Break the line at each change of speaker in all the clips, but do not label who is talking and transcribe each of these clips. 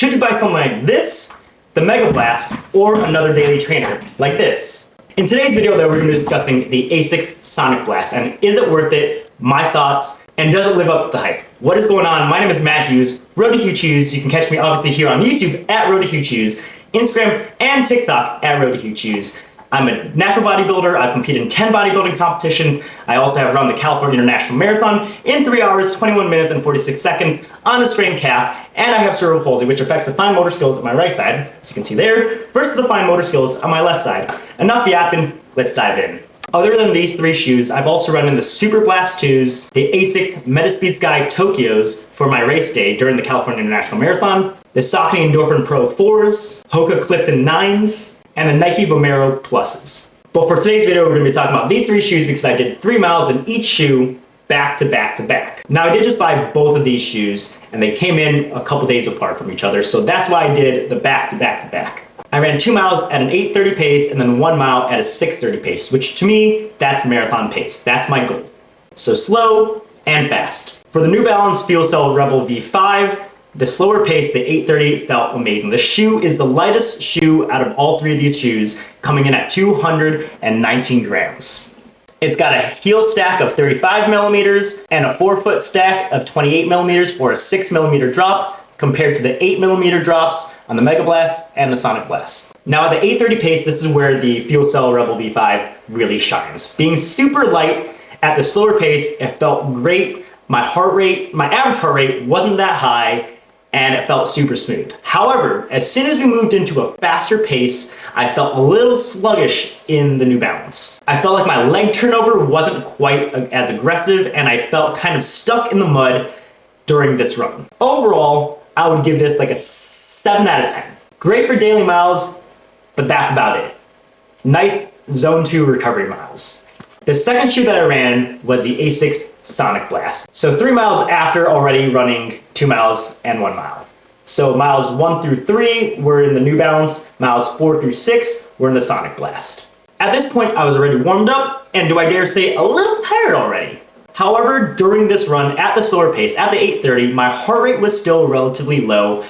Should you buy something like this, the Megablast, or another daily trainer like this? In today's video though, we're going to be discussing the Asics Sonic Blast, and is it worth it, my thoughts, and does it live up to the hype? What is going on? My name is Matt Hughes, Road to Hugh Chews. You can catch me obviously here on YouTube at Road to Hugh Chews, Instagram and TikTok at Road to Hugh Chews. I'm a natural bodybuilder. I've competed in 10 bodybuilding competitions. I also have run the California International Marathon in 3 hours, 21 minutes, and 46 seconds on a strained calf, and I have cerebral palsy, which affects the fine motor skills on my right side, as you can see there, versus the fine motor skills on my left side. Enough yapping, let's dive in. Other than these 3 shoes, I've also run in the Super Blast 2s, the Asics Metaspeed Sky Tokyos for my race day during the California International Marathon, the Saucony Endorphin Pro 4s, Hoka Clifton 9s, and the Nike Vomero Pluses. But for today's video, we're going to be talking about these 3 shoes because I did 3 miles in each shoe back to back to back. Now I did just buy both of these shoes and they came in a couple days apart from each other, so that's why I did the back to back to back. I ran 2 miles at an 8:30 pace and then 1 mile at a 6:30 pace, which to me, that's marathon pace. That's my goal. So slow and fast. For the New Balance FuelCell Rebel V5, the slower pace, the 8:30, felt amazing. The shoe is the lightest shoe out of all 3 of these shoes, coming in at 219 grams. It's got a heel stack of 35 millimeters and a 4-foot stack of 28 millimeters for a 6 millimeter drop, compared to the 8 millimeter drops on the Megablast and the Sonic Blast. Now at the 8:30 pace, this is where the FuelCell Rebel V5 really shines. Being super light at the slower pace, it felt great. My average heart rate wasn't that high, and it felt super smooth. However, as soon as we moved into a faster pace, I felt a little sluggish in the New Balance. I felt like my leg turnover wasn't quite as aggressive, and I felt kind of stuck in the mud during this run. Overall, I would give this like a 7 out of 10. Great for daily miles, but that's about it. Nice zone 2 recovery miles. The second shoe that I ran was the Asics Sonic Blast. So 3 miles after already running 2 miles and 1 mile. So miles 1 through 3 were in the New Balance, miles 4 through 6 were in the Sonic Blast. At this point, I was already warmed up, and do I dare say a little tired already. However, during this run at the slower pace, at the 8:30, my heart rate was still relatively low,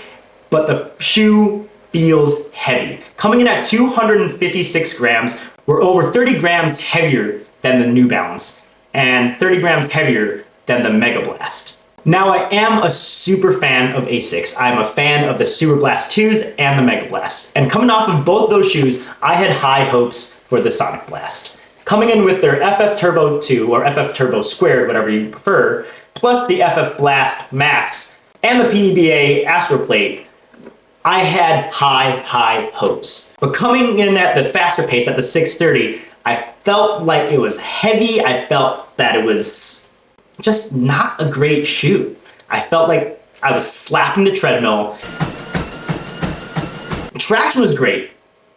but the shoe feels heavy. Coming in at 256 grams, we're over 30 grams heavier than the New Balance, and 30 grams heavier than the Megablast. Now I am a super fan of Asics. I'm a fan of the Super Blast 2s and the Megablast. And coming off of both those shoes, I had high hopes for the Sonic Blast. Coming in with their FF Turbo² or FF Turbo², whatever you prefer, plus the FF Blast Max and the PEBA Astroplate, I had high hopes. But coming in at the faster pace, at the 6:30, I felt like it was heavy. I felt that it was just not a great shoe. I felt like I was slapping the treadmill. Traction was great.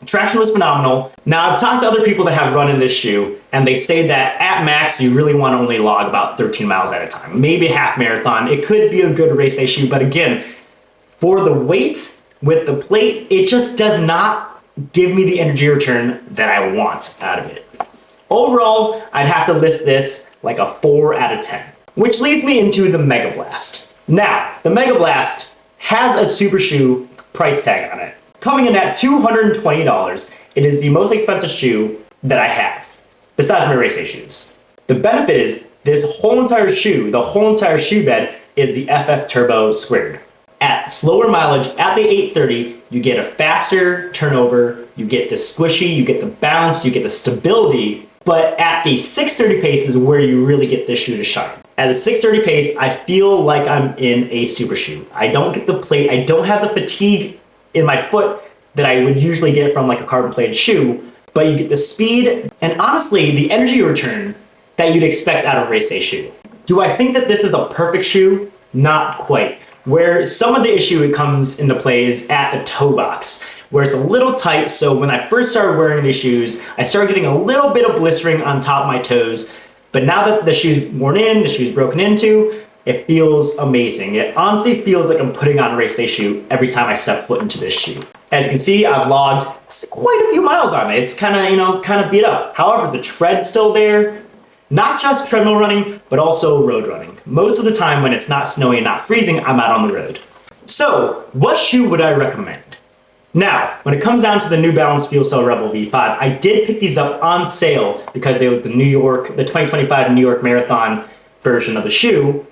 Traction was phenomenal. Now I've talked to other people that have run in this shoe, and they say that at max you really want to only log about 13 miles at a time, maybe a half marathon. It could be a good race day shoe, but again, for the weight with the plate, it just does not give me the energy return that I want out of it. Overall, I'd have to list this like a 4 out of 10, which leads me into the Megablast. Now, the Megablast has a super shoe price tag on it. Coming in at $220, it is the most expensive shoe that I have, besides my race day shoes. The benefit is this whole entire shoe, the whole entire shoe bed, is the FF Turbo². At slower mileage, at the 8:30, you get a faster turnover, you get the squishy, you get the bounce, you get the stability, but at the 6:30 pace is where you really get this shoe to shine. At the 6:30 pace, I feel like I'm in a super shoe. I don't get the plate, I don't have the fatigue in my foot that I would usually get from like a carbon plated shoe, but you get the speed and honestly the energy return that you'd expect out of a race day shoe. Do I think that this is a perfect shoe? Not quite. Where some of the issue it comes into play is at the toe box, where it's a little tight. So when I first started wearing these shoes, I started getting a little bit of blistering on top of my toes. But now that the shoe's worn in, the shoe's broken into, it feels amazing. It honestly feels like I'm putting on a race day shoe every time I step foot into this shoe. As you can see, I've logged quite a few miles on it. It's kind of beat up. However, the tread's still there. Not just treadmill running, but also road running. Most of the time when it's not snowy and not freezing, I'm out on the road. So, what shoe would I recommend? Now, when it comes down to the New Balance FuelCell Rebel V5, I did pick these up on sale because it was the 2025 New York Marathon version of the shoe.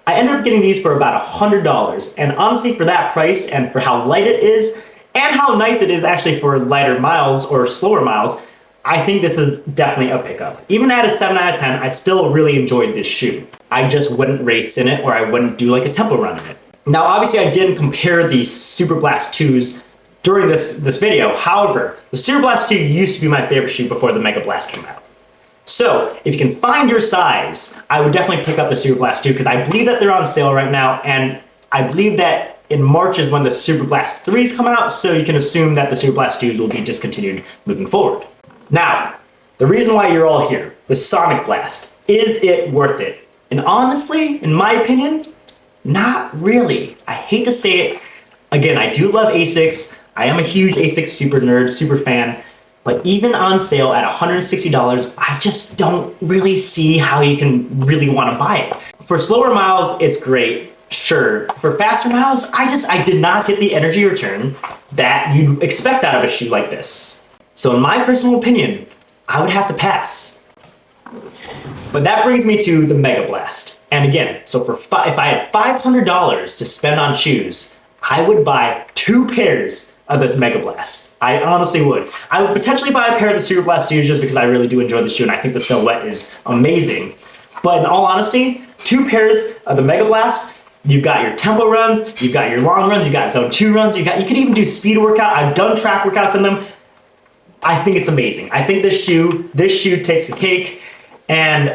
I ended up getting these for about $100, and honestly, for that price and for how light it is, and how nice it is actually for lighter miles or slower miles, I think this is definitely a pickup. Even at a 7 out of 10, I still really enjoyed this shoe. I just wouldn't race in it, or I wouldn't do like a tempo run in it. Now, obviously, I didn't compare the Super Blast 2s during this video. However, the Super Blast 2 used to be my favorite shoe before the Mega Blast came out. So, if you can find your size, I would definitely pick up the Super Blast 2 because I believe that they're on sale right now, and I believe that in March is when the Super Blast 3s come out, so you can assume that the Super Blast 2s will be discontinued moving forward. Now, the reason why you're all here, the Sonic Blast, is it worth it? And honestly, in my opinion, not really. I hate to say it. Again, I do love Asics. I am a huge Asics super nerd, super fan. But even on sale at $160, I just don't really see how you can really want to buy it. For slower miles, it's great, sure. For faster miles, I did not get the energy return that you'd expect out of a shoe like this. So in my personal opinion, I would have to pass. But that brings me to the Mega Blast. And again, so if I had $500 to spend on shoes, I would buy 2 pairs of this Mega Blast. I honestly would. I would potentially buy a pair of the Super Blast shoes just because I really do enjoy the shoe and I think the silhouette is amazing. But in all honesty, 2 pairs of the Mega Blast, you've got your tempo runs, you've got your long runs, you've got zone 2 runs, you could even do speed workout. I've done track workouts in them. I think it's amazing. I think this shoe takes the cake, and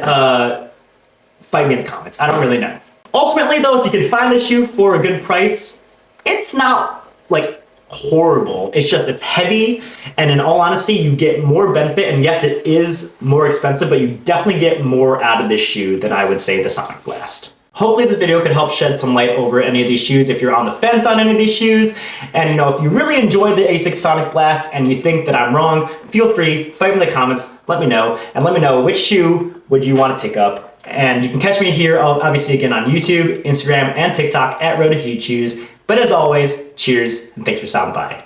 fight me in the comments. I don't really know. Ultimately though, if you can find the shoe for a good price, it's not like horrible. It's heavy, and in all honesty, you get more benefit, and yes, it is more expensive, but you definitely get more out of this shoe than I would say the Sonic Blast. Hopefully this video could help shed some light over any of these shoes if you're on the fence on any of these shoes. And if you really enjoyed the Asics Sonic Blast and you think that I'm wrong, feel free, fight in the comments, let me know, and let me know which shoe would you want to pick up. And you can catch me here, obviously again on YouTube, Instagram, and TikTok at Road to Huge Shoes. But as always, cheers and thanks for stopping by.